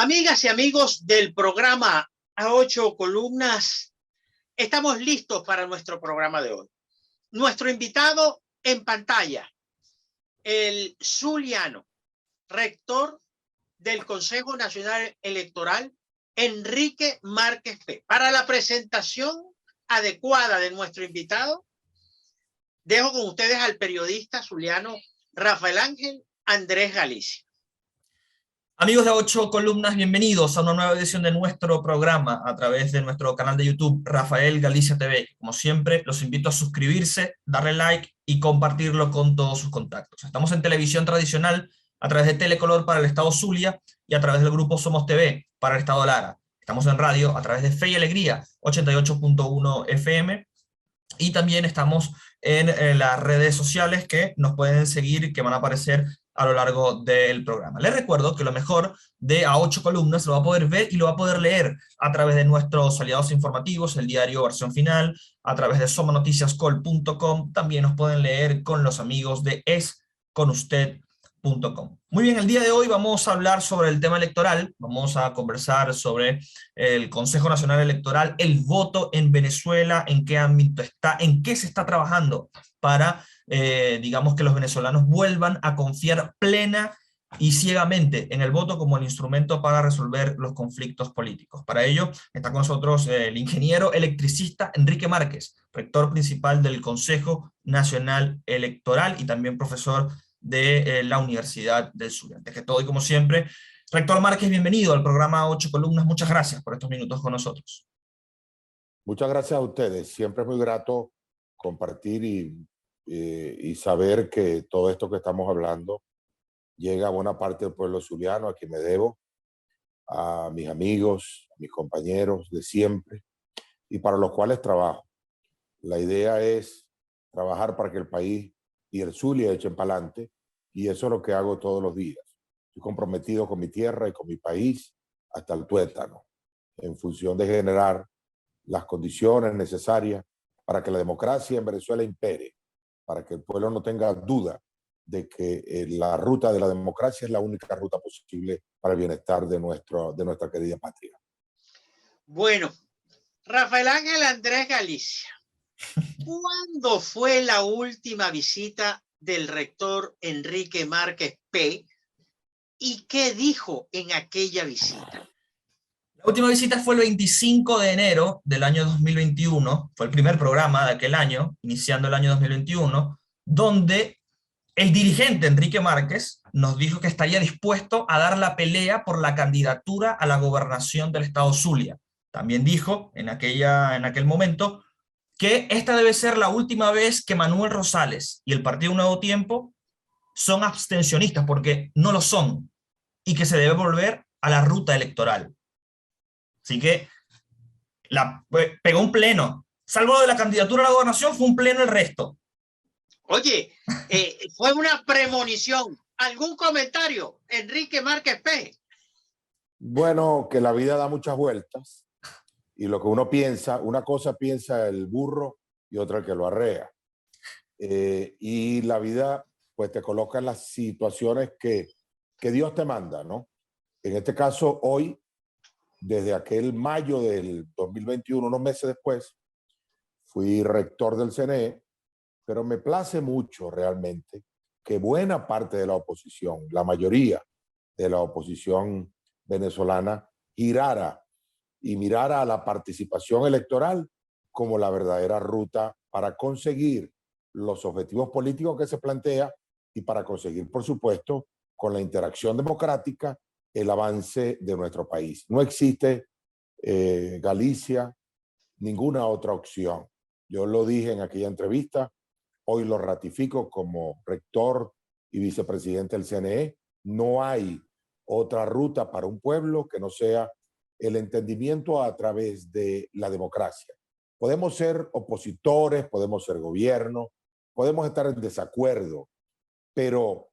Amigas y amigos del programa A Ocho Columnas, estamos listos para nuestro programa de hoy. Nuestro invitado en pantalla, el zuliano, rector del Consejo Nacional Electoral, Enrique Márquez P. Para la presentación adecuada de nuestro invitado, dejo con ustedes al periodista zuliano Rafael Ángel Andrés Galicia. Amigos de Ocho Columnas, bienvenidos a una nueva edición de nuestro programa a través de nuestro canal de YouTube, Rafael Galicia TV. Como siempre, los invito a suscribirse, darle like y compartirlo con todos sus contactos. Estamos en televisión tradicional a través de Telecolor para el estado Zulia y a través del grupo Somos TV para el estado Lara. Estamos en radio a través de Fe y Alegría, 88.1 FM. Y también estamos en las redes sociales que nos pueden seguir y que van a aparecer a lo largo del programa. Les recuerdo que lo mejor de A Ocho Columnas lo va a poder ver y lo va a poder leer a través de nuestros aliados informativos, el diario Versión Final, a través de somanoticiascol.com. También nos pueden leer con los amigos de esconusted.com. Muy bien, el día de hoy vamos a hablar sobre el tema electoral, vamos a conversar sobre el Consejo Nacional Electoral, el voto en Venezuela, en qué ámbito está, en qué se está trabajando para, digamos, que los venezolanos vuelvan a confiar plena y ciegamente en el voto como el instrumento para resolver los conflictos políticos. Para ello está con nosotros el ingeniero electricista Enrique Márquez, rector principal del Consejo Nacional Electoral y también profesor de la Universidad del Zulia. Antes que todo y como siempre, rector Márquez, bienvenido al programa Ocho Columnas. Muchas gracias por estos minutos con nosotros. Muchas gracias a ustedes. Siempre es muy grato compartir y saber que todo esto que estamos hablando llega a buena parte del pueblo zuliano, a quien me debo, a mis amigos, a mis compañeros de siempre y para los cuales trabajo. La idea es trabajar para que el país y el Zulia echen para adelante, y eso es lo que hago todos los días. Estoy comprometido con mi tierra y con mi país hasta el tuétano, en función de generar las condiciones necesarias para que la democracia en Venezuela impere, para que el pueblo no tenga duda de que la ruta de la democracia es la única ruta posible para el bienestar de nuestra querida patria. Bueno, Rafael Ángel Andrés Galicia, ¿cuándo fue la última visita del rector Enrique Márquez P. y qué dijo en aquella visita? La última visita fue el 25 de enero del año 2021, fue el primer programa de aquel año, iniciando el año 2021, donde el dirigente Enrique Márquez nos dijo que estaría dispuesto a dar la pelea por la candidatura a la gobernación del estado Zulia. También dijo en aquel momento que esta debe ser la última vez que Manuel Rosales y el Partido Nuevo Tiempo son abstencionistas, porque no lo son, y que se debe volver a la ruta electoral. Así que pegó un pleno. Salvo lo de la candidatura a la gobernación, fue un pleno el resto. Oye, fue una premonición. ¿Algún comentario, Enrique Márquez P? Bueno, que la vida da muchas vueltas y lo que uno piensa, una cosa piensa el burro y otra el que lo arrea. Y la vida pues te coloca en las situaciones que Dios te manda, ¿no? En este caso, hoy, desde aquel mayo del 2021, unos meses después, fui rector del CNE, pero me place mucho realmente que buena parte de la oposición, la mayoría de la oposición venezolana, girara y mirara a la participación electoral como la verdadera ruta para conseguir los objetivos políticos que se plantea y para conseguir, por supuesto, con la interacción democrática, el avance de nuestro país. No existe, Galicia, ninguna otra opción. Yo lo dije en aquella entrevista, hoy lo ratifico como rector y vicepresidente del CNE. No hay otra ruta para un pueblo que no sea el entendimiento a través de la democracia. Podemos ser opositores, podemos ser gobierno, podemos estar en desacuerdo, pero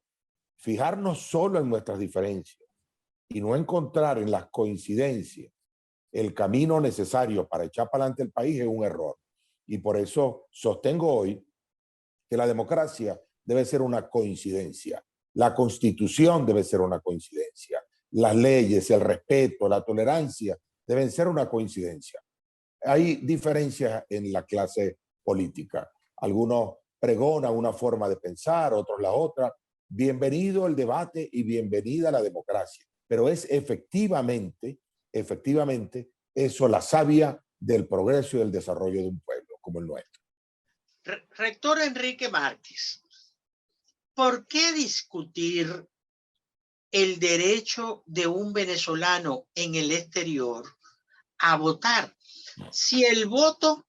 fijarnos solo en nuestras diferencias y no encontrar en las coincidencias el camino necesario para echar para adelante el país es un error. Y por eso sostengo hoy que la democracia debe ser una coincidencia. La Constitución debe ser una coincidencia. las leyes, el respeto, la tolerancia deben ser una coincidencia. Hay diferencias en la clase política. Algunos pregonan una forma de pensar, otros la otra. Bienvenido el debate y bienvenida la democracia. Pero es efectivamente eso la savia del progreso y del desarrollo de un pueblo como el nuestro. Rector Enrique Márquez, ¿por qué discutir el derecho de un venezolano en el exterior a votar si el voto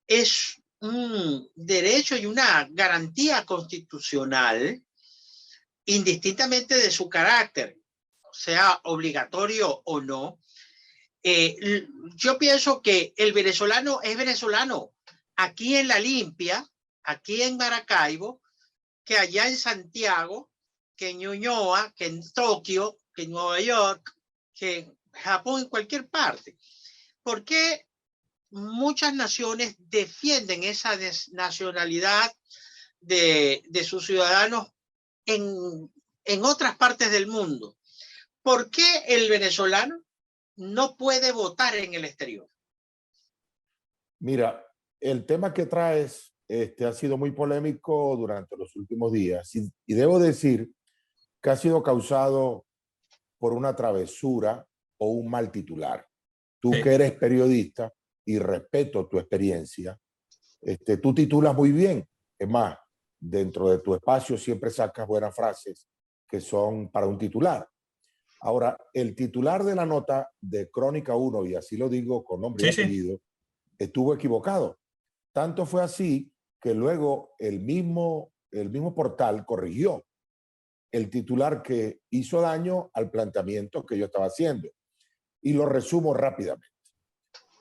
es un derecho y una garantía constitucional indistintamente de su carácter, sea obligatorio o no? Yo pienso que el venezolano es venezolano aquí en La Limpia, aquí en Maracaibo, que allá en Santiago, que en Ñuñoa, que en Tokio, que en Nueva York, que en Japón, en cualquier parte. ¿Por qué muchas naciones defienden esa nacionalidad de sus ciudadanos en otras partes del mundo? ¿Por qué el venezolano no puede votar en el exterior? Mira, el tema que traes ha sido muy polémico durante los últimos días y debo decir que ha sido causado por una travesura o un mal titular. Tú que eres periodista y respeto tu experiencia, tú titulas muy bien. Es más, dentro de tu espacio siempre sacas buenas frases que son para un titular. Ahora, el titular de la nota de Crónica 1, y así lo digo con nombre y apellido, estuvo equivocado. Tanto fue así que luego el mismo portal corrigió el titular que hizo daño al planteamiento que yo estaba haciendo. Y lo resumo rápidamente.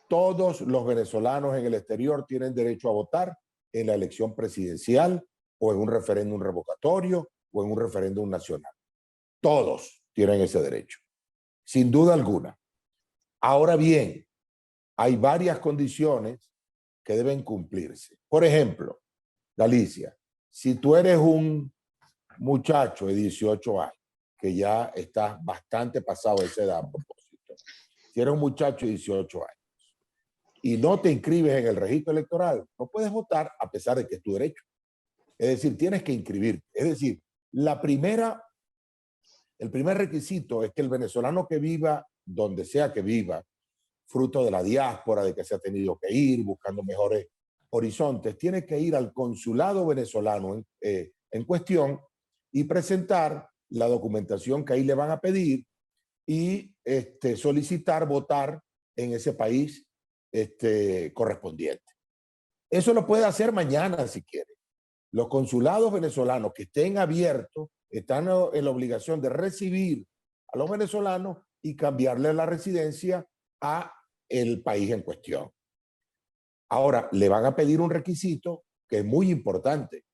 Todos los venezolanos en el exterior tienen derecho a votar en la elección presidencial o en un referéndum revocatorio o en un referéndum nacional. Todos tienen ese derecho, sin duda alguna. Ahora bien, hay varias condiciones que deben cumplirse. Por ejemplo, Galicia, si tú eres un muchacho de 18 años, que ya estás bastante pasado de esa edad a propósito, si eres un muchacho de 18 años y no te inscribes en el registro electoral, no puedes votar a pesar de que es tu derecho. Es decir, tienes que inscribirte. Es decir, el primer requisito es que el venezolano que viva donde sea que viva, fruto de la diáspora, de que se ha tenido que ir buscando mejores horizontes, tiene que ir al consulado venezolano en cuestión y presentar la documentación que ahí le van a pedir y solicitar votar en ese país correspondiente. Eso lo puede hacer mañana si quiere. Los consulados venezolanos que estén abiertos están en la obligación de recibir a los venezolanos y cambiarle la residencia a el país en cuestión. Ahora, le van a pedir un requisito que es muy importante,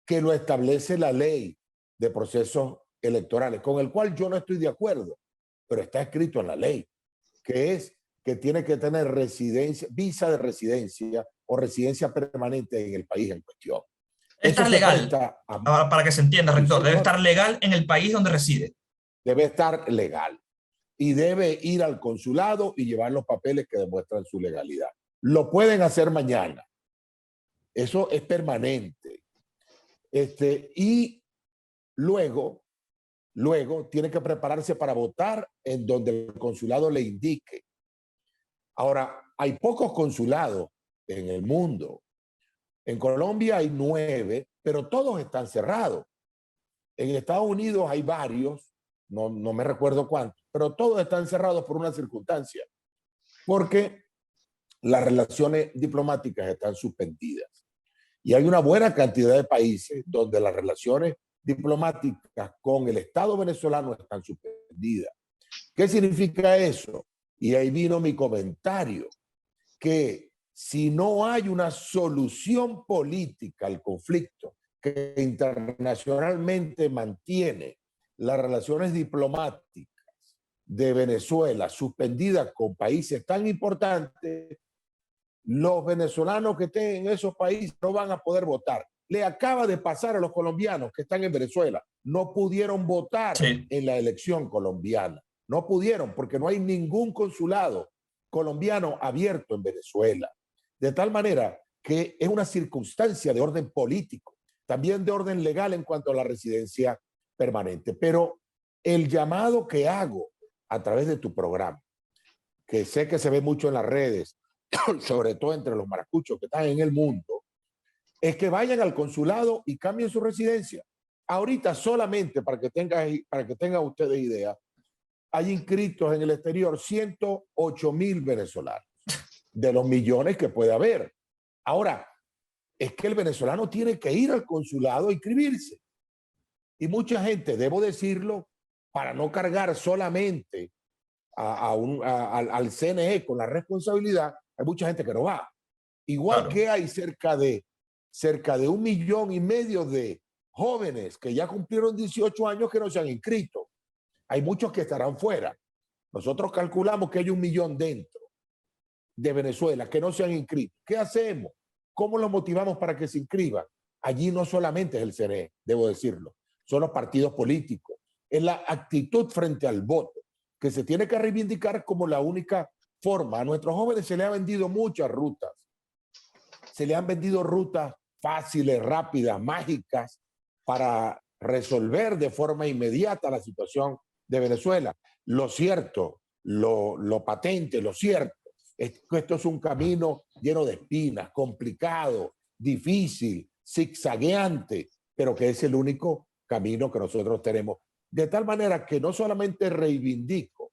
que lo establece la ley de procesos electorales, con el cual yo no estoy de acuerdo, pero está escrito en la ley, que es que tiene que tener residencia, visa de residencia o residencia permanente en el país en cuestión. Está legal, para que se entienda, rector, debe estar legal en el país donde reside. Debe estar legal y debe ir al consulado y llevar los papeles que demuestran su legalidad. Lo pueden hacer mañana. Eso es permanente. Y luego tiene que prepararse para votar en donde el consulado le indique. Ahora, hay pocos consulados en el mundo. En Colombia hay 9, pero todos están cerrados. En Estados Unidos hay varios, no me recuerdo cuántos, pero todos están cerrados por una circunstancia, porque las relaciones diplomáticas están suspendidas. Y hay una buena cantidad de países donde las relaciones diplomáticas con el Estado venezolano están suspendidas. ¿Qué significa eso? Y ahí vino mi comentario, que si no hay una solución política al conflicto que internacionalmente mantiene las relaciones diplomáticas de Venezuela suspendidas con países tan importantes, los venezolanos que estén en esos países no van a poder votar. le acaba de pasar a los colombianos que están en Venezuela. No pudieron votar en la elección colombiana. No pudieron porque no hay ningún consulado colombiano abierto en Venezuela. De tal manera que es una circunstancia de orden político, también de orden legal en cuanto a la residencia permanente. Pero el llamado que hago a través de tu programa, que sé que se ve mucho en las redes, sobre todo entre los maracuchos que están en el mundo, es que vayan al consulado y cambien su residencia. Ahorita solamente, para que tengan ustedes idea, hay inscritos en el exterior 108,000 venezolanos, de los millones que puede haber. Ahora, es que el venezolano tiene que ir al consulado a inscribirse. Y mucha gente, debo decirlo, para no cargar solamente al CNE con la responsabilidad, hay mucha gente que no va. Igual que hay cerca de 1,5 millones de jóvenes que ya cumplieron 18 años que no se han inscrito. Hay muchos que estarán fuera. Nosotros calculamos que hay 1 millón dentro de Venezuela que no se han inscrito. ¿Qué hacemos? ¿Cómo los motivamos para que se inscriban? Allí no solamente es el CNE, debo decirlo, son los partidos políticos. Es la actitud frente al voto, que se tiene que reivindicar como la única forma. A nuestros jóvenes se les ha vendido muchas rutas. Se les han vendido rutas fáciles, rápidas, mágicas, para resolver de forma inmediata la situación de Venezuela. Lo cierto, lo patente, lo cierto, es que esto es un camino lleno de espinas, complicado, difícil, zigzagueante, pero que es el único camino que nosotros tenemos. De tal manera que no solamente reivindico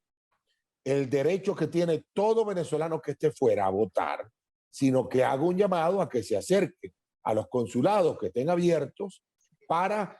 el derecho que tiene todo venezolano que esté fuera a votar, sino que hago un llamado a que se acerquen a los consulados que estén abiertos para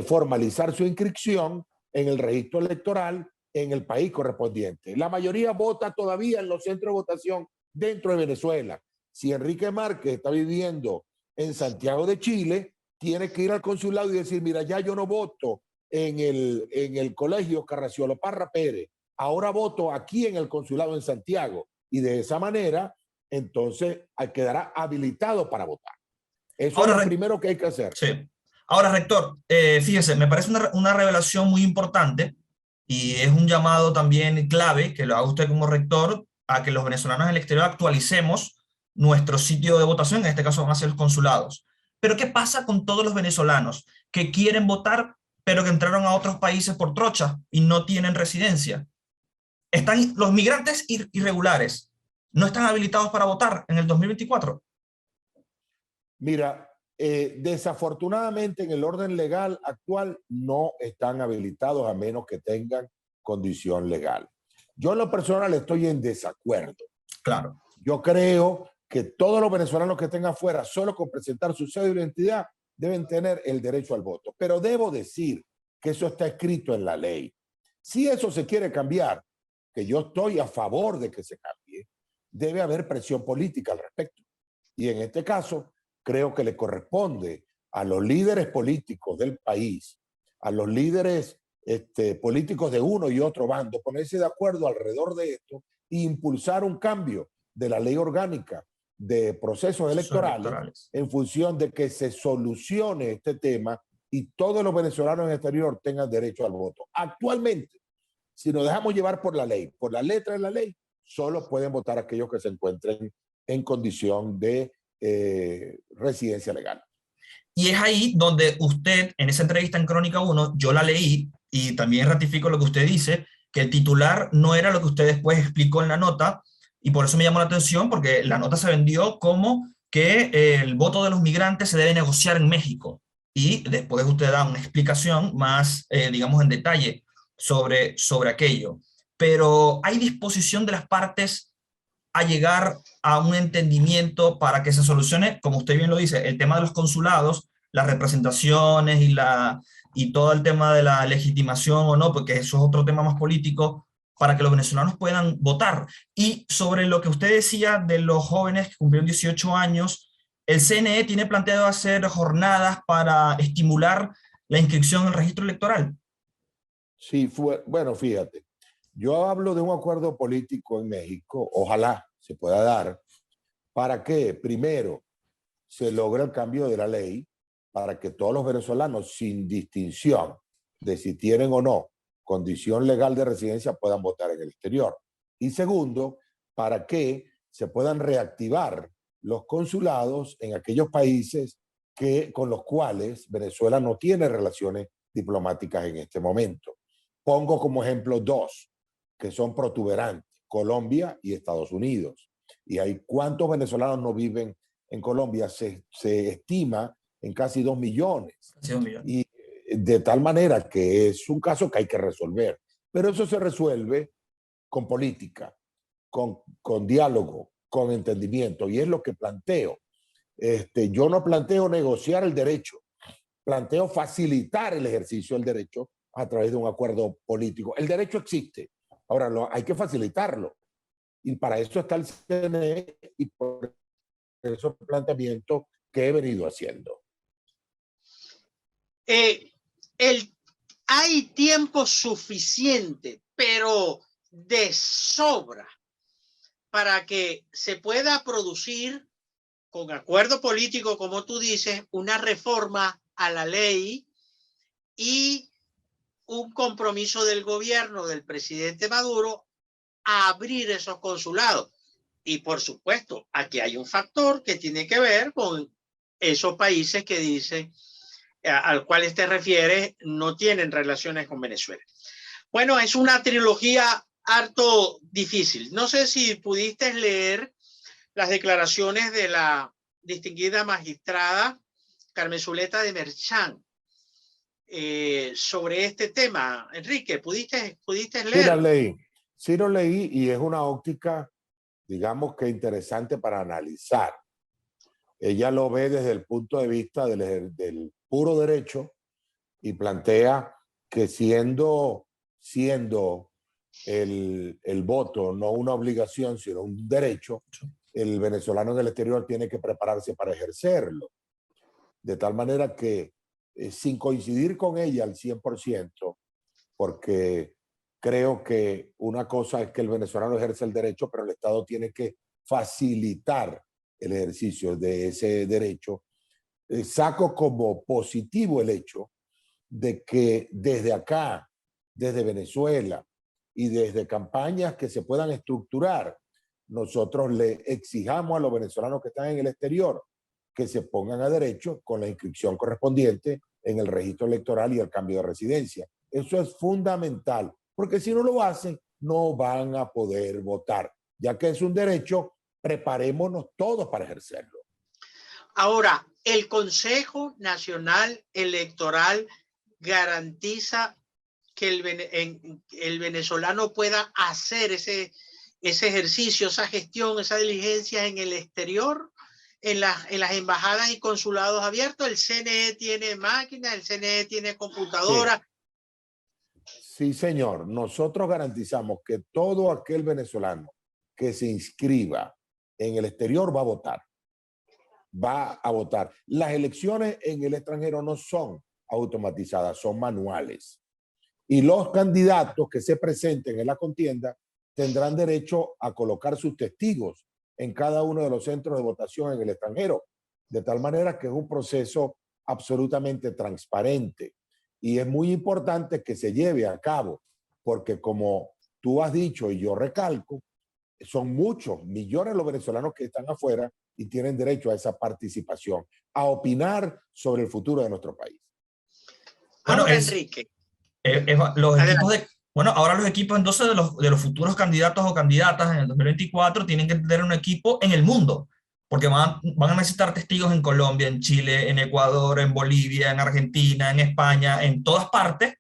formalizar su inscripción en el registro electoral en el país correspondiente. La mayoría vota todavía en los centros de votación dentro de Venezuela. Si Enrique Márquez está viviendo en Santiago de Chile, tiene que ir al consulado y decir, mira, ya yo no voto en el colegio Carraciolo Parra Pérez, ahora voto aquí en el consulado en Santiago. Y de esa manera, entonces, quedará habilitado para votar. Eso ahora, es lo primero que hay que hacer. Sí. Ahora, rector, fíjese, me parece una revelación muy importante y es un llamado también clave que lo haga usted como rector a que los venezolanos en el exterior actualicemos nuestro sitio de votación, en este caso van a ser los consulados. Pero ¿qué pasa con todos los venezolanos que quieren votar, pero que entraron a otros países por trocha y no tienen residencia? Están los migrantes irregulares, ¿no están habilitados para votar en el 2024? Mira, desafortunadamente en el orden legal actual no están habilitados a menos que tengan condición legal. Yo en lo personal estoy en desacuerdo. Claro. Yo creo que todos los venezolanos que estén afuera, solo con presentar su cédula de identidad, deben tener el derecho al voto. Pero debo decir que eso está escrito en la ley. Si eso se quiere cambiar, que yo estoy a favor de que se cambie, debe haber presión política al respecto. Y en este caso, creo que le corresponde a los líderes políticos del país, a los líderes políticos de uno y otro bando, ponerse de acuerdo alrededor de esto e impulsar un cambio de la ley orgánica de procesos electorales en función de que se solucione este tema y todos los venezolanos en el exterior tengan derecho al voto. Actualmente, si nos dejamos llevar por la ley, por la letra de la ley, solo pueden votar aquellos que se encuentren en condición de residencia legal. Y es ahí donde usted, en esa entrevista en Crónica 1, yo la leí y también ratifico lo que usted dice, que el titular no era lo que usted después explicó en la nota, y por eso me llamó la atención, porque la nota se vendió como que el voto de los migrantes se debe negociar en México. Y después usted da una explicación más, digamos, en detalle sobre aquello. Pero ¿hay disposición de las partes a llegar a un entendimiento para que se solucione, como usted bien lo dice, el tema de los consulados, las representaciones y todo el tema de la legitimación o no, porque eso es otro tema más político, para que los venezolanos puedan votar? Y sobre lo que usted decía de los jóvenes que cumplieron 18 años, el CNE tiene planteado hacer jornadas para estimular la inscripción en el registro electoral. Sí, bueno, fíjate, yo hablo de un acuerdo político en México, ojalá se pueda dar, para que primero se logre el cambio de la ley para que todos los venezolanos, sin distinción de si tienen o no condición legal de residencia, puedan votar en el exterior. Y segundo, para que se puedan reactivar los consulados en aquellos países con los cuales Venezuela no tiene relaciones diplomáticas en este momento. Pongo como ejemplo dos que son protuberantes: Colombia y Estados Unidos. Y hay cuántos venezolanos no viven en Colombia, se estima en casi 2 millones. Casi 2 millones. Y de tal manera que es un caso que hay que resolver. Pero eso se resuelve con política, con diálogo, con entendimiento. Y es lo que planteo. Yo no planteo negociar el derecho, planteo facilitar el ejercicio del derecho a través de un acuerdo político. El derecho existe, ahora hay que facilitarlo. Y para eso está el CNE y por esos planteamientos que he venido haciendo. Hay tiempo suficiente, pero de sobra, para que se pueda producir, con acuerdo político, como tú dices, una reforma a la ley y un compromiso del gobierno del presidente Maduro a abrir esos consulados. Y por supuesto, aquí hay un factor que tiene que ver con esos países que dicen, al cual te refieres, no tienen relaciones con Venezuela. Bueno, es una trilogía harto difícil. No sé si pudiste leer las declaraciones de la distinguida magistrada Carmen Zuleta de Merchán sobre este tema. Enrique, ¿pudiste leer? Sí lo leí y es una óptica, digamos que interesante para analizar. Ella lo ve desde el punto de vista del puro derecho y plantea que siendo el voto no una obligación, sino un derecho, el venezolano en el exterior tiene que prepararse para ejercerlo. De tal manera que, sin coincidir con ella al 100%, porque creo que una cosa es que el venezolano ejerce el derecho, pero el Estado tiene que facilitar el ejercicio de ese derecho. Saco como positivo el hecho de que desde acá, desde Venezuela y desde campañas que se puedan estructurar, nosotros le exijamos a los venezolanos que están en el exterior que se pongan a derecho con la inscripción correspondiente en el registro electoral y el cambio de residencia. Eso es fundamental, porque si no lo hacen, no van a poder votar. Ya que es un derecho, preparémonos todos para ejercerlo. Ahora, el Consejo Nacional Electoral garantiza que el venezolano pueda hacer ese ejercicio, esa gestión, esa diligencia en el exterior, en las embajadas y consulados abiertos. El CNE tiene máquinas, el CNE tiene computadoras. Sí, señor. Nosotros garantizamos que todo aquel venezolano que se inscriba en el exterior va a votar. Va a votar. Las elecciones en el extranjero no son automatizadas, son manuales. Y los candidatos que se presenten en la contienda tendrán derecho a colocar sus testigos en cada uno de los centros de votación en el extranjero, de tal manera que es un proceso absolutamente transparente. Y es muy importante que se lleve a cabo, porque como tú has dicho y yo recalco, son muchos, millones los venezolanos que están afuera y tienen derecho a esa participación, a opinar sobre el futuro de nuestro país. Bueno, ahora, Enrique. Los equipos ahora los equipos entonces de los futuros candidatos o candidatas en el 2024 tienen que tener un equipo en el mundo, porque van a necesitar testigos en Colombia, en Chile, en Ecuador, en Bolivia, en Argentina, en España, en todas partes,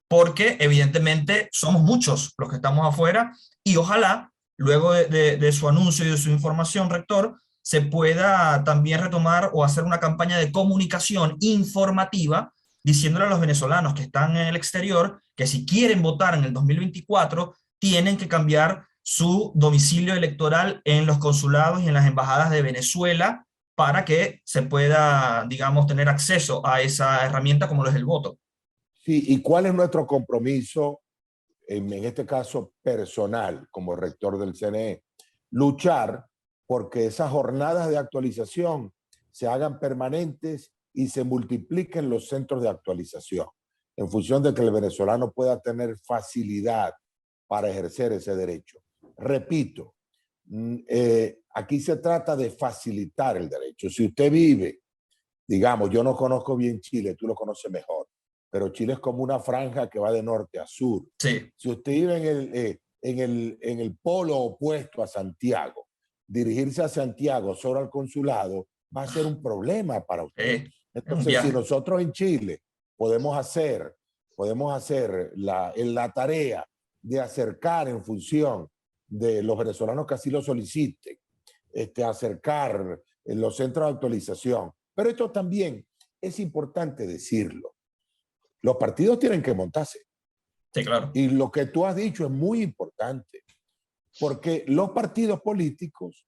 porque evidentemente somos muchos los que estamos afuera y ojalá, luego de su anuncio y de su información, rector, se pueda también retomar o hacer una campaña de comunicación informativa diciéndole a los venezolanos que están en el exterior que si quieren votar en el 2024 tienen que cambiar su domicilio electoral en los consulados y en las embajadas de Venezuela para que se pueda, digamos, tener acceso a esa herramienta como lo es el voto. Sí, ¿y cuál es nuestro compromiso, en este caso personal, como rector del CNE? Luchar porque esas jornadas de actualización se hagan permanentes y se multipliquen los centros de actualización en función de que el venezolano pueda tener facilidad para ejercer ese derecho. Repito, aquí se trata de facilitar el derecho. Si usted vive, digamos, yo no conozco bien Chile, tú lo conoces mejor, pero Chile es como una franja que va de norte a sur. Sí. Si usted vive en el polo opuesto a Santiago, dirigirse a Santiago solo al consulado va a ser un problema para usted. Entonces, si nosotros en Chile podemos hacer la tarea de acercar en función de los venezolanos que así lo soliciten, acercar los centros de actualización. Pero esto también es importante decirlo. Los partidos tienen que montarse. Sí, claro. Y lo que tú has dicho es muy importante, porque los partidos políticos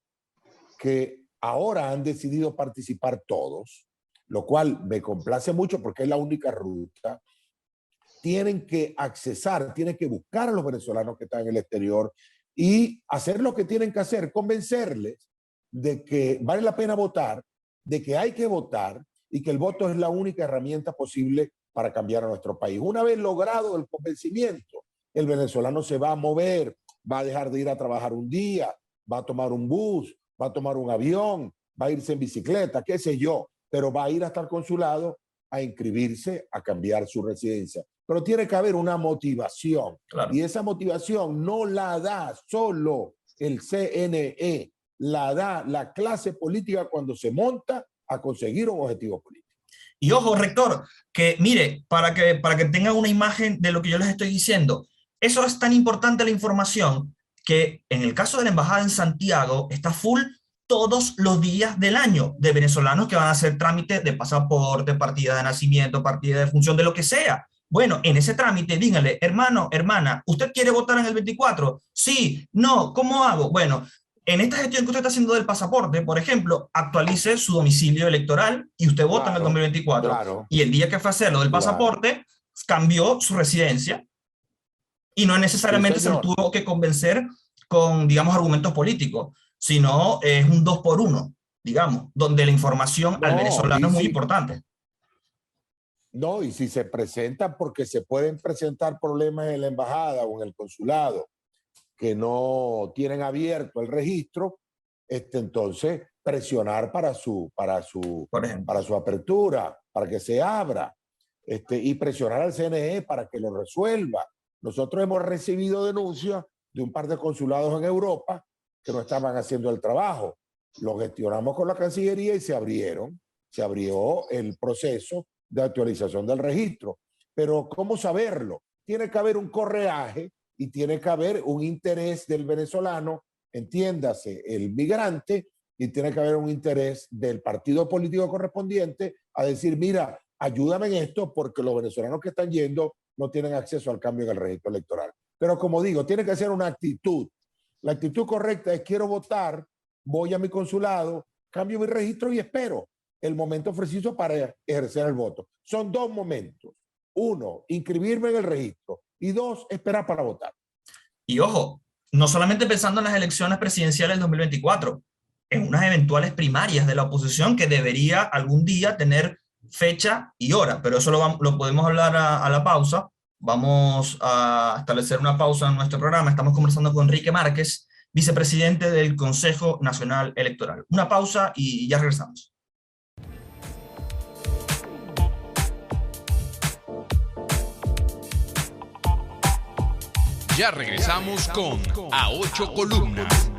que ahora han decidido participar todos, lo cual me complace mucho porque es la única ruta, tienen que accesar, tienen que buscar a los venezolanos que están en el exterior y hacer lo que tienen que hacer, convencerles de que vale la pena votar, de que hay que votar y que el voto es la única herramienta posible para cambiar a nuestro país. Una vez logrado el convencimiento, el venezolano se va a mover, va a dejar de ir a trabajar un día, va a tomar un bus, va a tomar un avión, va a irse en bicicleta, qué sé yo, pero va a ir hasta el consulado a inscribirse, a cambiar su residencia. Pero tiene que haber una motivación. Claro. Y esa motivación no la da solo el CNE, la da la clase política cuando se monta a conseguir un objetivo político. Y ojo, rector, que mire, para que tengan una imagen de lo que yo les estoy diciendo, eso es tan importante la información que en el caso de la embajada en Santiago está full todos los días del año de venezolanos que van a hacer trámites de pasaporte, partida de nacimiento, partida de función, de lo que sea. Bueno, en ese trámite díganle, hermano, hermana, ¿usted quiere votar en el 24? Sí, no, ¿cómo hago? Bueno, en esta gestión que usted está haciendo del pasaporte, por ejemplo, actualice su domicilio electoral y usted vota en el 2024. Claro. Y el día que fue a hacer lo del pasaporte, cambió su residencia y no necesariamente se lo tuvo que convencer con, digamos, argumentos políticos, sino es un 2 por 1, digamos, donde la información al venezolano es muy importante. No, y si se presentan, porque se pueden presentar problemas en la embajada o en el consulado que no tienen abierto el registro, entonces presionar para su apertura, para que se abra, y presionar al CNE para que lo resuelva. Nosotros hemos recibido denuncias de un par de consulados en Europa que no estaban haciendo el trabajo. Lo gestionamos con la Cancillería y se abrió el proceso de actualización del registro. Pero ¿cómo saberlo? Tiene que haber un correaje y tiene que haber un interés del venezolano, entiéndase, el migrante, y tiene que haber un interés del partido político correspondiente a decir, mira, ayúdame en esto porque los venezolanos que están yendo no tienen acceso al cambio en el registro electoral. Pero como digo, tiene que ser una actitud. La actitud correcta es quiero votar, voy a mi consulado, cambio mi registro y espero el momento preciso para ejercer el voto. Son dos momentos. Uno, inscribirme en el registro. Y dos, esperar para votar. Y ojo, no solamente pensando en las elecciones presidenciales del 2024, en unas eventuales primarias de la oposición que debería algún día tener fecha y hora, pero eso lo podemos hablar a la pausa. Vamos a establecer una pausa en nuestro programa. Estamos conversando con Enrique Márquez, vicepresidente del Consejo Nacional Electoral. Una pausa y ya regresamos. Ya regresamos con A Ocho Columnas.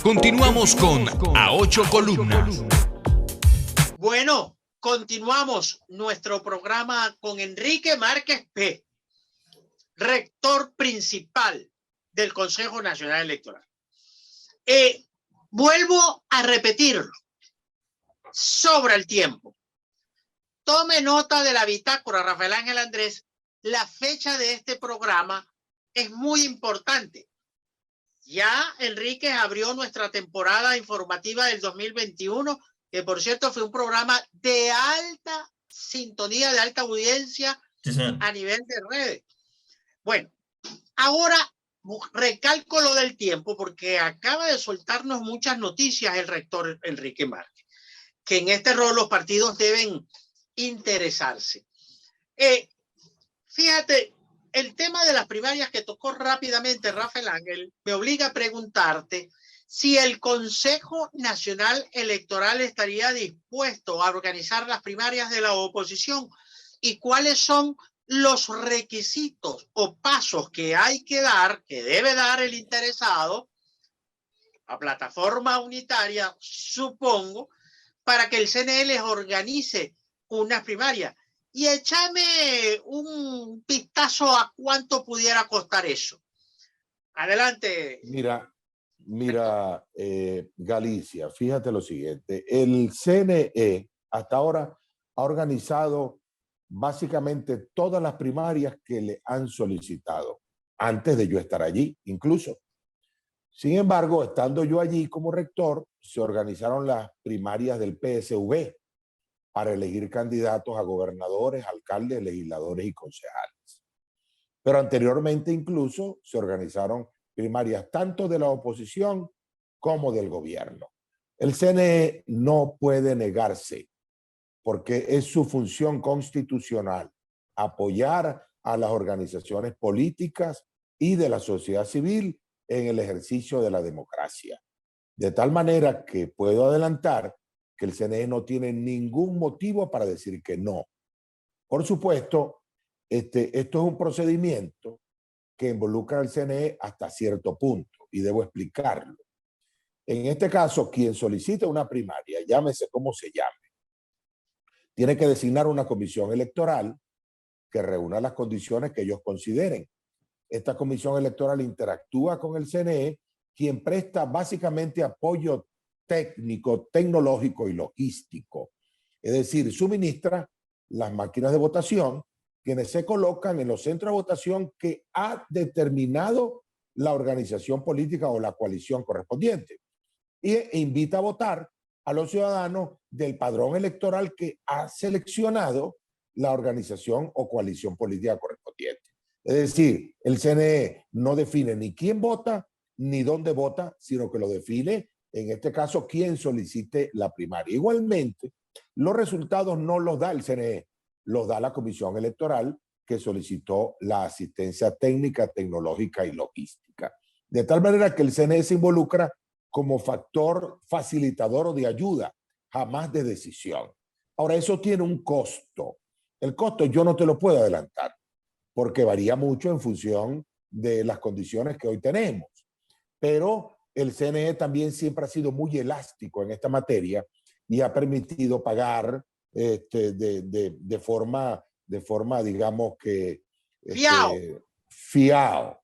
Continuamos con A Ocho Columnas. Bueno, continuamos nuestro programa con Enrique Márquez P., rector principal del Consejo Nacional Electoral. Vuelvo a repetirlo. Sobra el tiempo. Tome nota de la bitácora, Rafael Ángel Andrés. La fecha de este programa es muy importante. Ya Enrique abrió nuestra temporada informativa del 2021, que por cierto fue un programa de alta sintonía, de alta audiencia, sí, a nivel de redes. Bueno, ahora recalco lo del tiempo porque acaba de soltarnos muchas noticias el rector Enrique Márquez, que en este rol los partidos deben interesarse. Fíjate, el tema de las primarias que tocó rápidamente Rafael Ángel me obliga a preguntarte si el Consejo Nacional Electoral estaría dispuesto a organizar las primarias de la oposición y cuáles son los requisitos o pasos que hay que dar, que debe dar el interesado, a plataforma unitaria, supongo, para que el CNE les organice unas primarias. Y échame un vistazo a cuánto pudiera costar eso. Adelante. Mira, Galicia, fíjate lo siguiente. El CNE hasta ahora ha organizado básicamente todas las primarias que le han solicitado, antes de yo estar allí, incluso. Sin embargo, estando yo allí como rector, se organizaron las primarias del PSV para elegir candidatos a gobernadores, alcaldes, legisladores y concejales. Pero anteriormente incluso se organizaron primarias tanto de la oposición como del gobierno. El CNE no puede negarse, porque es su función constitucional apoyar a las organizaciones políticas y de la sociedad civil en el ejercicio de la democracia. De tal manera que puedo adelantar que el CNE no tiene ningún motivo para decir que no. Por supuesto, esto es un procedimiento que involucra al CNE hasta cierto punto, y debo explicarlo. En este caso, quien solicita una primaria, llámese como se llame, tiene que designar una comisión electoral que reúna las condiciones que ellos consideren. Esta comisión electoral interactúa con el CNE, quien presta básicamente apoyo técnico, tecnológico y logístico. Es decir, suministra las máquinas de votación, quienes se colocan en los centros de votación que ha determinado la organización política o la coalición correspondiente, e invita a votar a los ciudadanos del padrón electoral que ha seleccionado la organización o coalición política correspondiente. Es decir, el CNE no define ni quién vota ni dónde vota, sino que lo define, en este caso, quién solicite la primaria. Igualmente, los resultados no los da el CNE, los da la Comisión Electoral, que solicitó la asistencia técnica, tecnológica y logística. De tal manera que el CNE se involucra como factor facilitador o de ayuda, jamás de decisión. Ahora, eso tiene un costo. El costo yo no te lo puedo adelantar, porque varía mucho en función de las condiciones que hoy tenemos. Pero el CNE también siempre ha sido muy elástico en esta materia y ha permitido pagar de forma, digamos que... Fiao,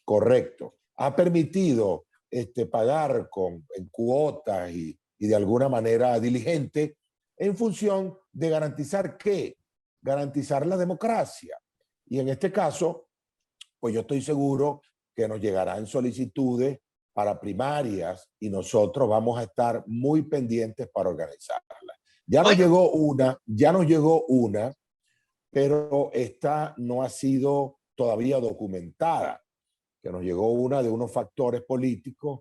correcto. Ha permitido pagar en cuotas y de alguna manera diligente en función de garantizar ¿qué? Garantizar la democracia. Y en este caso, pues yo estoy seguro que nos llegarán solicitudes para primarias y nosotros vamos a estar muy pendientes para organizarlas. Ya nos llegó una, pero esta no ha sido todavía documentada, que nos llegó una de unos factores políticos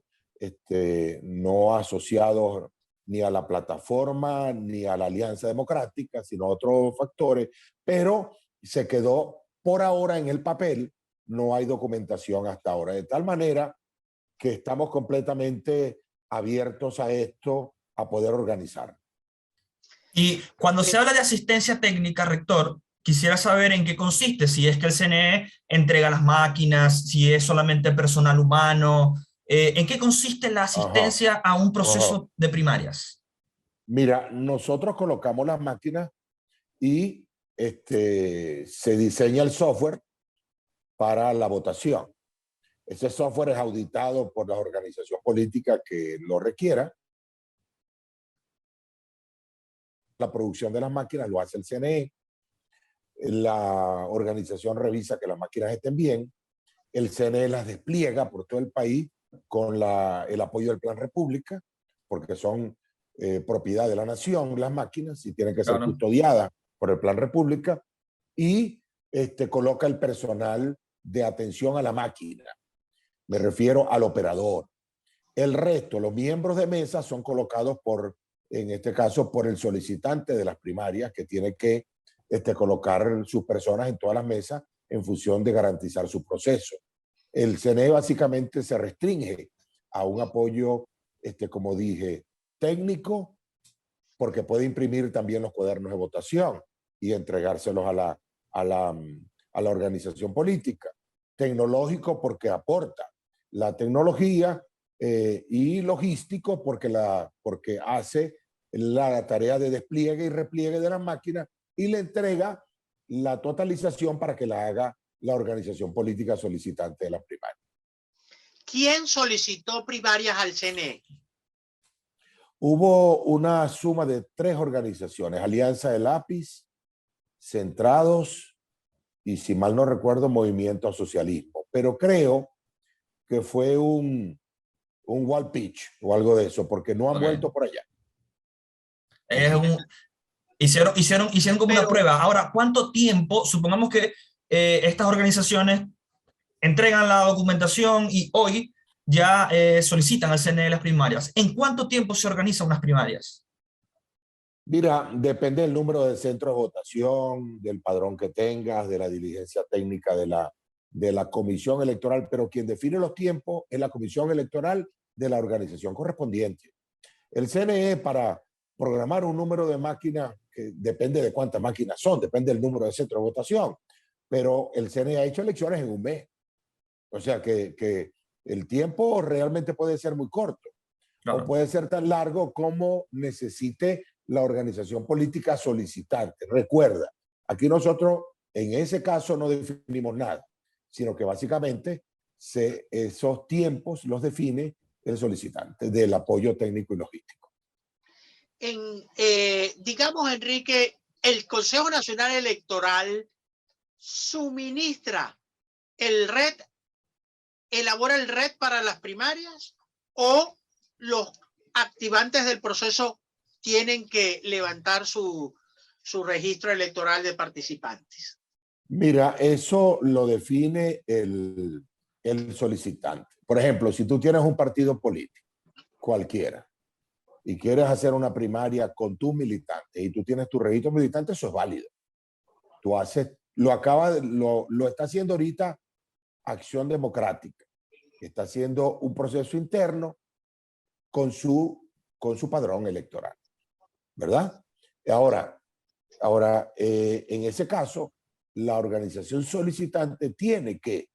no asociados ni a la plataforma ni a la Alianza Democrática, sino a otros factores, pero se quedó por ahora en el papel, no hay documentación hasta ahora, de tal manera que estamos completamente abiertos a esto, a poder organizar. Y cuando se habla de asistencia técnica, rector, quisiera saber en qué consiste, si es que el CNE entrega las máquinas, si es solamente personal humano, ¿en qué consiste la asistencia a un proceso de primarias? Mira, nosotros colocamos las máquinas y se diseña el software para la votación. Ese software es auditado por la organización política que lo requiera. La producción de las máquinas lo hace el CNE. La organización revisa que las máquinas estén bien. El CNE las despliega por todo el país con el apoyo del Plan República, porque son propiedad de la nación las máquinas y tienen que ser custodiadas por el Plan República, y coloca el personal de atención a la máquina. Me refiero al operador. El resto, los miembros de mesa son colocados por, en este caso, por el solicitante de las primarias, que tiene que colocar sus personas en todas las mesas en función de garantizar su proceso. El CNE básicamente se restringe a un apoyo, como dije, técnico, porque puede imprimir también los cuadernos de votación y entregárselos a la organización política. Tecnológico, porque aporta la tecnología, y logístico, porque hace la tarea de despliegue y repliegue de las máquinas y le entrega la totalización para que la haga la organización política solicitante de las primarias. ¿Quién solicitó primarias al CNE? Hubo una suma de 3 organizaciones: Alianza del Lápiz, Centrados y, si mal no recuerdo, Movimiento a Socialismo. Pero creo que fue un wall pitch o algo de eso, porque no han vuelto por allá. Hicieron como una prueba. Ahora, ¿cuánto tiempo? Supongamos que estas organizaciones entregan la documentación y hoy ya solicitan al CNE las primarias. ¿En cuánto tiempo se organizan unas primarias? Mira, depende del número de centros de votación, del padrón que tengas, de la diligencia técnica de la comisión electoral, pero quien define los tiempos es la comisión electoral de la organización correspondiente. El CNE, para programar un número de máquinas, que depende de cuántas máquinas son, depende del número de centros de votación, pero el CNE ha hecho elecciones en un mes. O sea que el tiempo realmente puede ser muy corto, claro, o puede ser tan largo como necesite la organización política solicitante. Recuerda, aquí nosotros en ese caso no definimos nada, sino que básicamente esos tiempos los define el solicitante del apoyo técnico y logístico. Digamos, Enrique, el Consejo Nacional Electoral suministra el RED, elabora el RED para las primarias, o los activantes del proceso tienen que levantar su registro electoral de participantes. Mira, eso lo define el solicitante. Por ejemplo, si tú tienes un partido político, cualquiera, y quieres hacer una primaria con tus militantes y tú tienes tu registro militante, eso es válido. Tú haces, lo está haciendo ahorita Acción Democrática. Está haciendo un proceso interno con su padrón electoral, ¿verdad? Ahora, en ese caso, la organización solicitante tiene que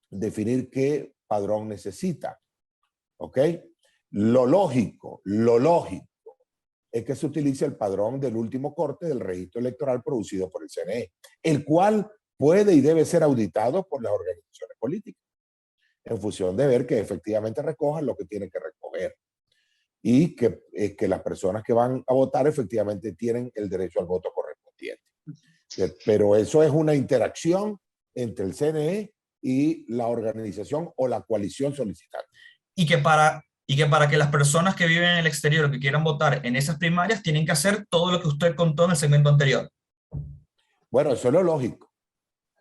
definir qué padrón necesita, ¿ok? Lo lógico es que se utilice el padrón del último corte del registro electoral producido por el CNE, el cual puede y debe ser auditado por las organizaciones políticas, en función de ver que efectivamente recojan lo que tienen que recoger y que las personas que van a votar efectivamente tienen el derecho al voto correspondiente. Pero eso es una interacción entre el CNE y la organización o la coalición solicitante. Y que para que las personas que viven en el exterior que quieran votar en esas primarias tienen que hacer todo lo que usted contó en el segmento anterior. Bueno, eso es lo lógico.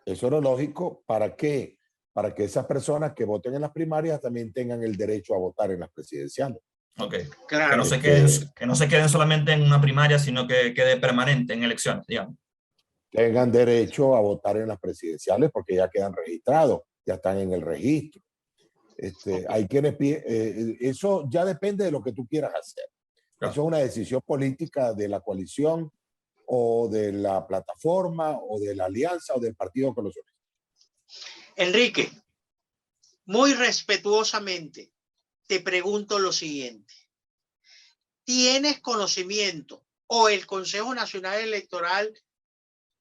Eso es lo lógico. ¿Para qué? Para que esas personas que voten en las primarias también tengan el derecho a votar en las presidenciales. Ok. Claro. Que no se queden solamente en una primaria, sino que quede permanente en elecciones, digamos. Tengan derecho a votar en las presidenciales porque ya quedan registrados, ya están en el registro. Hay quienes eso ya depende de lo que tú quieras hacer. Claro. Eso es una decisión política de la coalición o de la plataforma o de la alianza o del partido que lo solicita. Enrique, muy respetuosamente te pregunto lo siguiente. ¿Tienes conocimiento o el Consejo Nacional Electoral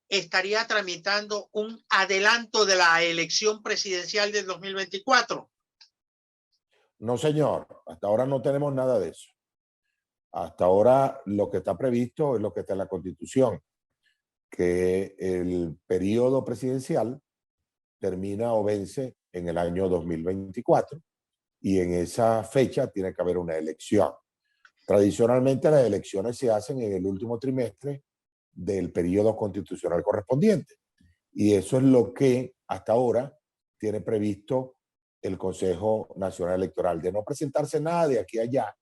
estaría tramitando un adelanto de la elección presidencial del 2024? No, señor. Hasta ahora no tenemos nada de eso. Hasta ahora lo que está previsto es lo que está en la Constitución, que el periodo presidencial termina o vence en el año 2024 y en esa fecha tiene que haber una elección. Tradicionalmente las elecciones se hacen en el último trimestre del periodo constitucional correspondiente y eso es lo que hasta ahora tiene previsto el Consejo Nacional Electoral. De no presentarse nada de aquí a allá,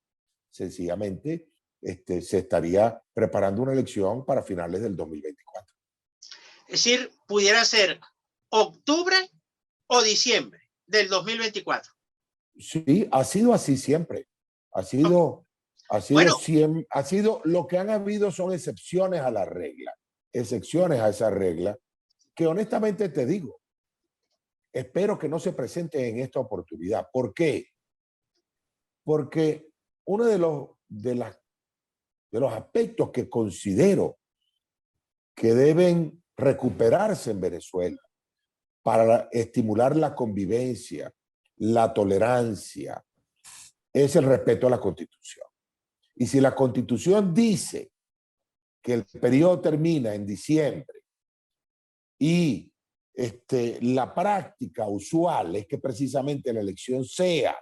sencillamente se estaría preparando una elección para finales del 2024. Es decir, pudiera ser octubre o diciembre del 2024. Sí, ha sido así siempre. Ha sido Bueno, lo que han habido son excepciones a la regla, excepciones a esa regla, que honestamente te digo, espero que no se presente en esta oportunidad. ¿Por qué? Porque uno de los aspectos que considero que deben recuperarse en Venezuela para estimular la convivencia, la tolerancia, es el respeto a la Constitución. Y si la Constitución dice que el periodo termina en diciembre y la práctica usual es que precisamente la elección sea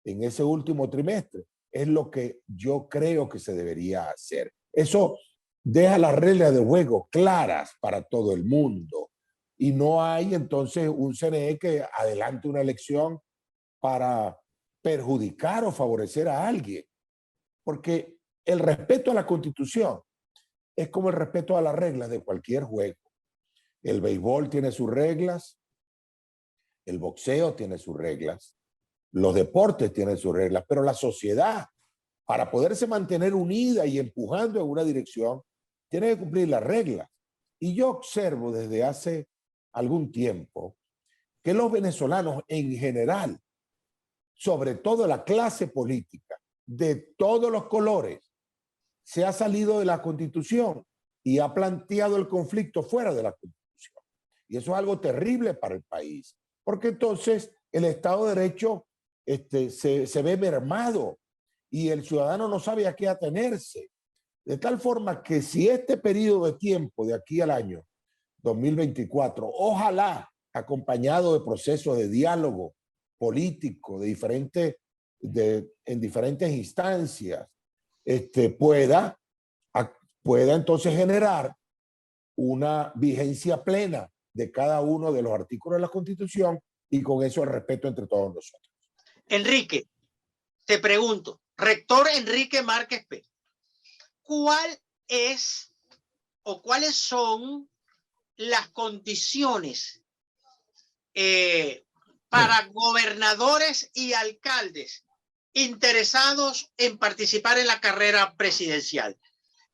en ese último trimestre, es lo que yo creo que se debería hacer. Eso deja las reglas de juego claras para todo el mundo y no hay entonces un CNE que adelante una elección para perjudicar o favorecer a alguien, porque el respeto a la Constitución es como el respeto a las reglas de cualquier juego. El béisbol tiene sus reglas, el boxeo tiene sus reglas, los deportes tienen sus reglas, pero la sociedad, para poderse mantener unida y empujando en una dirección, tiene que cumplir las reglas. Y yo observo desde hace algún tiempo que los venezolanos en general, sobre todo la clase política, de todos los colores, se ha salido de la Constitución y ha planteado el conflicto fuera de la Constitución. Y eso es algo terrible para el país, porque entonces el Estado de Derecho se ve mermado y el ciudadano no sabe a qué atenerse. De tal forma que si este periodo de tiempo de aquí al año 2024, ojalá acompañado de procesos de diálogo político en diferentes instancias, pueda entonces generar una vigencia plena de cada uno de los artículos de la Constitución y con eso el respeto entre todos nosotros. Enrique, te pregunto, rector Enrique Márquez Pérez, ¿cuál es o cuáles son las condiciones para gobernadores y alcaldes interesados en participar en la carrera presidencial?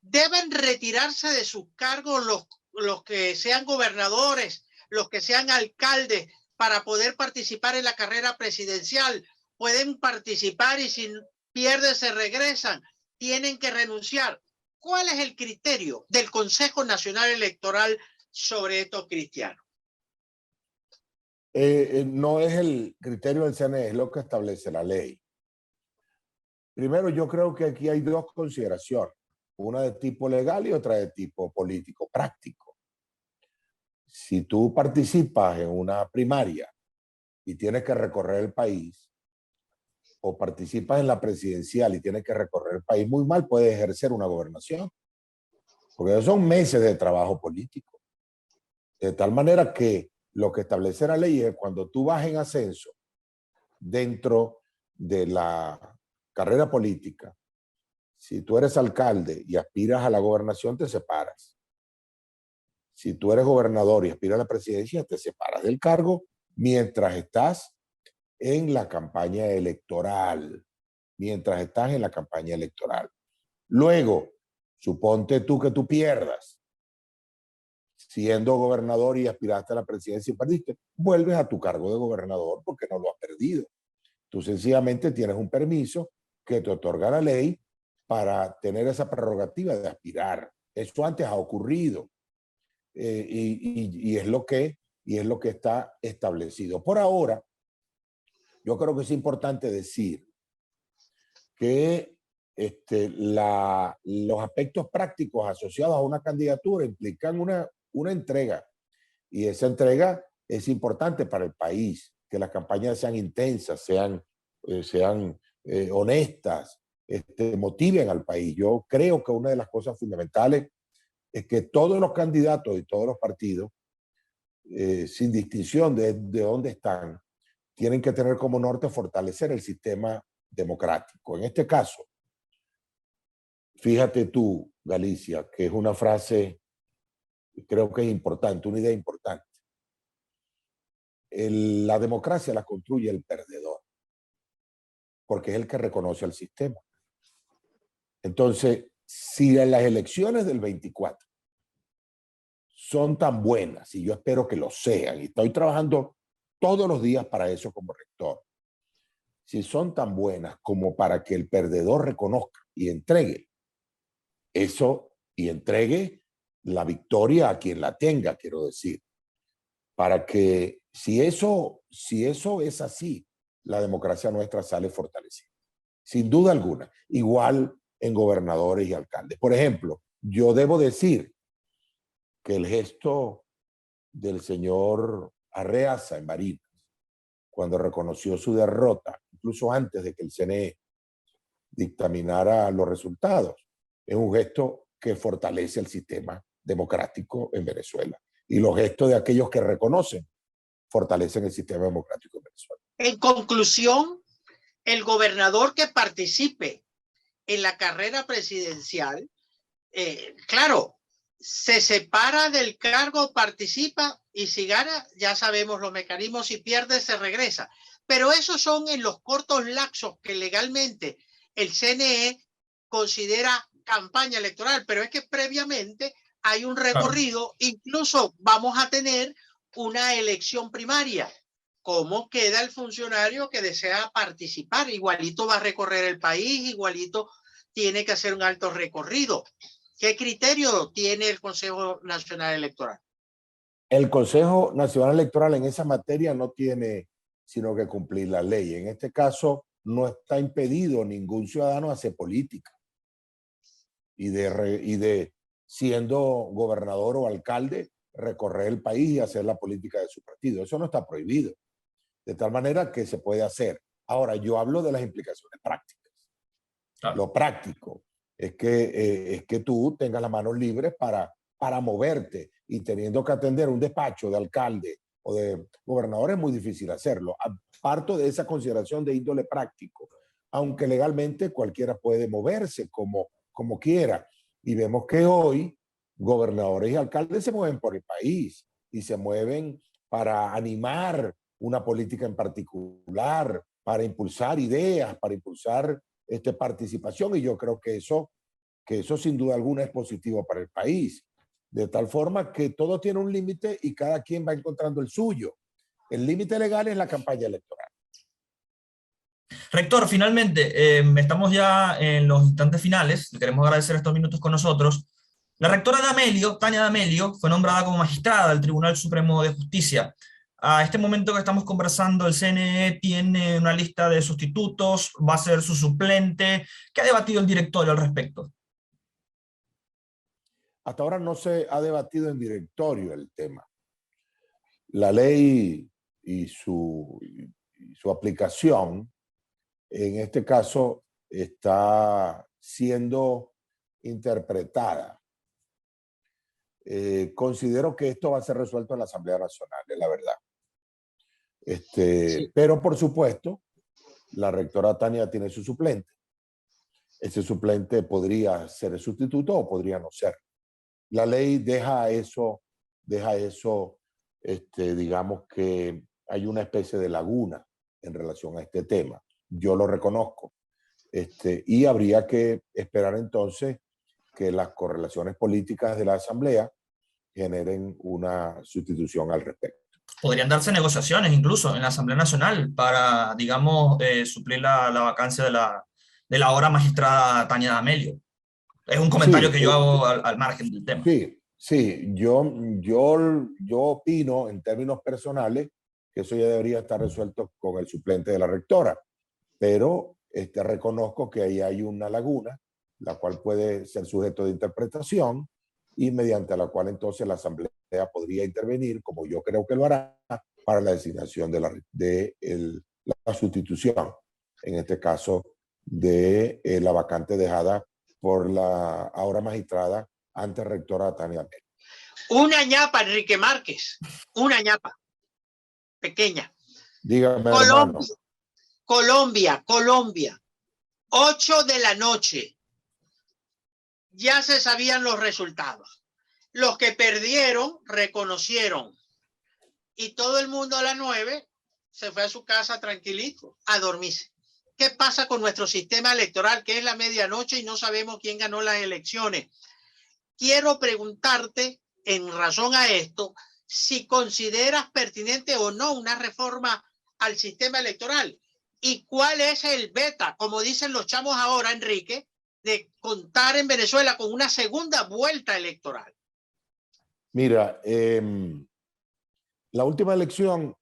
¿Deben retirarse de sus cargos los que sean gobernadores, los que sean alcaldes para poder participar en la carrera presidencial? ¿Pueden participar y si pierden se regresan? ¿Tienen que renunciar? ¿Cuál es el criterio del Consejo Nacional Electoral sobre estos cristianos? No es el criterio del CNE, es lo que establece la ley. Primero, yo creo que aquí hay dos consideraciones, una de tipo legal y otra de tipo político, práctico. Si tú participas en una primaria y tienes que recorrer el país, o participas en la presidencial y tienes que recorrer el país, muy mal puedes ejercer una gobernación, porque son meses de trabajo político. De tal manera que lo que establece la ley es cuando tú vas en ascenso dentro de la carrera política, si tú eres alcalde y aspiras a la gobernación, te separas. Si tú eres gobernador y aspiras a la presidencia, te separas del cargo mientras estás en la campaña electoral. Mientras estás en la campaña electoral. Luego, suponte tú que tú pierdas. Siendo gobernador y aspiraste a la presidencia y perdiste, vuelves a tu cargo de gobernador porque no lo has perdido. Tú sencillamente tienes un permiso que te otorga la ley para tener esa prerrogativa de aspirar. Eso antes ha ocurrido y es lo que está establecido. Por ahora, yo creo que es importante decir que los aspectos prácticos asociados a una candidatura implican una entrega, y esa entrega es importante para el país, que las campañas sean intensas, sean honestas, motiven al país. Yo creo que una de las cosas fundamentales es que todos los candidatos y todos los partidos, sin distinción de dónde están, tienen que tener como norte fortalecer el sistema democrático. En este caso, fíjate tú, Galicia, que es una frase, creo que es importante, una idea importante. La democracia la construye el perdedor, porque es el que reconoce al sistema. Entonces, si en las elecciones del 24 son tan buenas, y yo espero que lo sean, y estoy trabajando todos los días para eso como rector, si son tan buenas como para que el perdedor reconozca y entregue eso, y entregue la victoria a quien la tenga, quiero decir, para que si eso es así, la democracia nuestra sale fortalecida, sin duda alguna, igual en gobernadores y alcaldes. Por ejemplo, yo debo decir que el gesto del señor Arreaza en Barinas, cuando reconoció su derrota, incluso antes de que el CNE dictaminara los resultados, es un gesto que fortalece el sistema democrático en Venezuela. Y los gestos de aquellos que reconocen fortalecen el sistema democrático en Venezuela. En conclusión, el gobernador que participe en la carrera presidencial, claro, se separa del cargo, participa y si gana, ya sabemos los mecanismos, si pierde, se regresa. Pero esos son en los cortos lapsos que legalmente el CNE considera campaña electoral, pero es que previamente hay un recorrido, incluso vamos a tener una elección primaria. ¿Cómo queda el funcionario que desea participar? Igualito va a recorrer el país, igualito tiene que hacer un alto recorrido. ¿Qué criterio tiene el Consejo Nacional Electoral? El Consejo Nacional Electoral en esa materia no tiene sino que cumplir la ley. En este caso, no está impedido ningún ciudadano hacer política y de siendo gobernador o alcalde, recorrer el país y hacer la política de su partido. Eso no está prohibido. De tal manera que se puede hacer. Ahora, yo hablo de las implicaciones prácticas. Claro. Lo práctico es que tú tengas las manos libres para moverte, y teniendo que atender un despacho de alcalde o de gobernador es muy difícil hacerlo. Parto de esa consideración de índole práctico, aunque legalmente cualquiera puede moverse como quiera. Y vemos que hoy gobernadores y alcaldes se mueven por el país y se mueven para animar una política en particular, para impulsar ideas, para impulsar participación, y yo creo que eso sin duda alguna es positivo para el país, de tal forma que todo tiene un límite y cada quien va encontrando el suyo. El límite legal es la campaña electoral. Rector, finalmente, estamos ya en los instantes finales, le queremos agradecer estos minutos con nosotros. La rectora D'Amelio, Tania D'Amelio, fue nombrada como magistrada del Tribunal Supremo de Justicia. A este momento que estamos conversando, el CNE tiene una lista de sustitutos, va a ser su suplente. ¿Qué ha debatido el directorio al respecto? Hasta ahora no se ha debatido en directorio el tema. La ley y su aplicación, en este caso, está siendo interpretada. Considero que esto va a ser resuelto en la Asamblea Nacional, es la verdad. Sí. Pero, por supuesto, la rectora Tania tiene su suplente. Ese suplente podría ser el sustituto o podría no ser. La ley deja eso, digamos que hay una especie de laguna en relación a este tema. Yo lo reconozco. Y habría que esperar entonces que las correlaciones políticas de la Asamblea generen una sustitución al respecto. Podrían darse negociaciones incluso en la Asamblea Nacional para, digamos, suplir la vacancia de la ahora magistrada Tania D'Amelio. Es un comentario que yo hago al margen del tema. Sí, yo opino en términos personales que eso ya debería estar resuelto con el suplente de la rectora, pero reconozco que ahí hay una laguna, la cual puede ser sujeto de interpretación y mediante la cual entonces la Asamblea podría intervenir, como yo creo que lo hará, para la designación de la sustitución, en este caso de la vacante dejada por la ahora magistrada antes rectora Tania D'Amelio. Una ñapa, Enrique Márquez, una ñapa pequeña. Dígame, hermano. Colombia. 8 de la noche. Ya se sabían los resultados. Los que perdieron reconocieron. Y todo el mundo a las 9 se fue a su casa tranquilito a dormirse. ¿Qué pasa con nuestro sistema electoral, que es la medianoche y no sabemos quién ganó las elecciones? Quiero preguntarte, en razón a esto, si consideras pertinente o no una reforma al sistema electoral y cuál es el beta, como dicen los chamos ahora, Enrique, de contar en Venezuela con una segunda vuelta electoral. Mira, la última elección,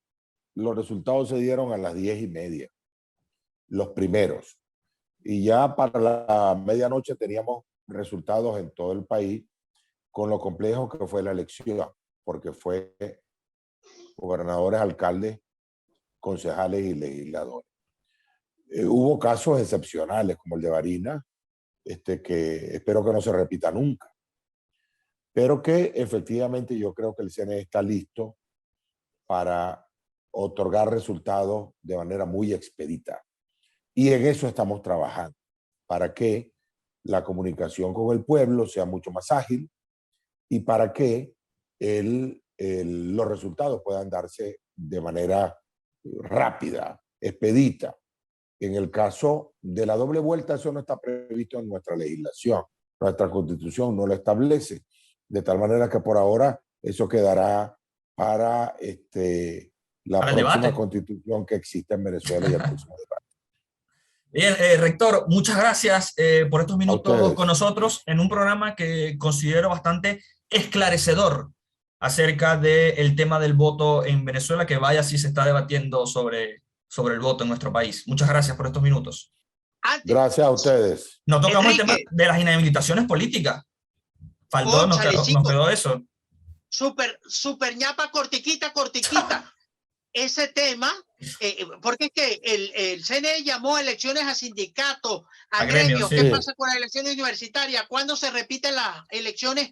los resultados se dieron a las 10:30, los primeros. Y ya para la medianoche teníamos resultados en todo el país, con lo complejo que fue la elección, porque fue gobernadores, alcaldes, concejales y legisladores. Hubo casos excepcionales, como el de Barinas, que espero que no se repita nunca. Pero que efectivamente yo creo que el CNE está listo para otorgar resultados de manera muy expedita. Y en eso estamos trabajando, para que la comunicación con el pueblo sea mucho más ágil y para que los resultados puedan darse de manera rápida, expedita. En el caso de la doble vuelta, eso no está previsto en nuestra legislación. Nuestra Constitución no lo establece. De tal manera que por ahora eso quedará para la próxima Constitución que existe en Venezuela y el próximo debate. Bien, rector, muchas gracias por estos minutos con nosotros en un programa que considero bastante esclarecedor acerca del tema del voto en Venezuela, que vaya si se está debatiendo sobre el voto en nuestro país. Muchas gracias por estos minutos. Gracias a ustedes. No tocamos el tema de las inhabilitaciones políticas. Faltó, nos quedó eso. Super ñapa, cortiquita. Ese tema, porque es que el CNE llamó a elecciones a sindicatos, a gremios. Sí. ¿Qué pasa con las elecciones universitarias? ¿Cuándo se repiten las elecciones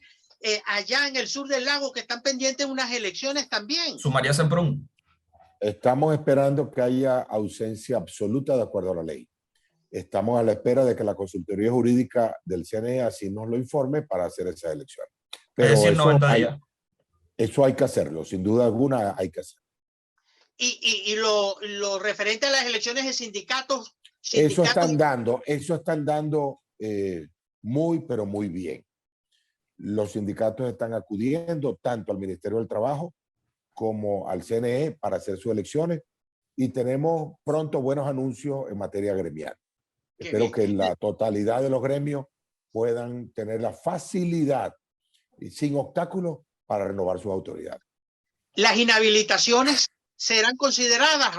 allá en el sur del lago, que están pendientes unas elecciones también? Sumaría Semprún. Estamos esperando que haya ausencia absoluta de acuerdo a la ley. Estamos a la espera de que la consultoría jurídica del CNE así nos lo informe para hacer esa elección. Pero es decir, 90 días. Eso hay que hacerlo, sin duda alguna hay que hacerlo. Y lo referente a las elecciones de sindicatos. Eso están dando muy, pero muy bien. Los sindicatos están acudiendo tanto al Ministerio del Trabajo como al CNE para hacer sus elecciones y tenemos pronto buenos anuncios en materia gremial. Espero que la totalidad de los gremios puedan tener la facilidad y sin obstáculos para renovar sus autoridades. Las inhabilitaciones serán consideradas.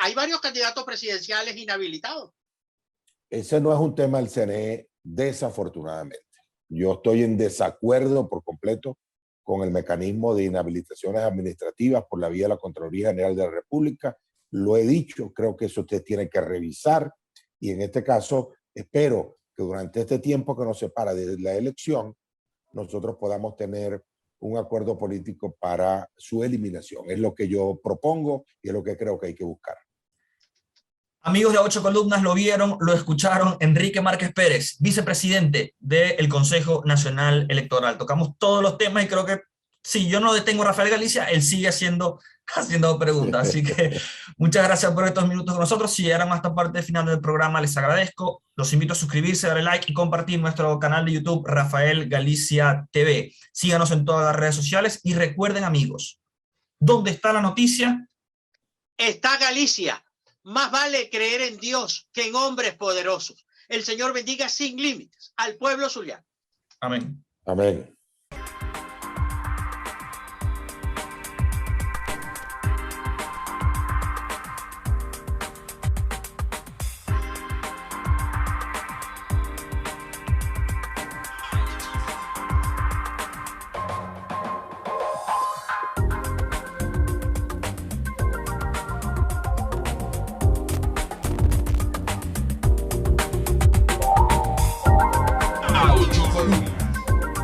Hay varios candidatos presidenciales inhabilitados. Ese no es un tema del CNE, desafortunadamente. Yo estoy en desacuerdo por completo con el mecanismo de inhabilitaciones administrativas por la vía de la Contraloría General de la República. Lo he dicho, creo que eso usted tiene que revisar y en este caso espero que durante este tiempo que nos separa de la elección nosotros podamos tener un acuerdo político para su eliminación. Es lo que yo propongo y es lo que creo que hay que buscar. Amigos de 8 Columnas, lo vieron, lo escucharon. Enrique Márquez Pérez, vicepresidente del Consejo Nacional Electoral. Tocamos todos los temas y creo que si yo no detengo a Rafael Galicia, él sigue haciendo preguntas. Así que muchas gracias por estos minutos con nosotros. Si llegaron hasta parte final del programa, les agradezco. Los invito a suscribirse, darle like y compartir nuestro canal de YouTube, Rafael Galicia TV. Síganos en todas las redes sociales y recuerden, amigos, ¿dónde está la noticia? Está Galicia. Más vale creer en Dios que en hombres poderosos. El Señor bendiga sin límites al pueblo zuliano. Amén. Amén.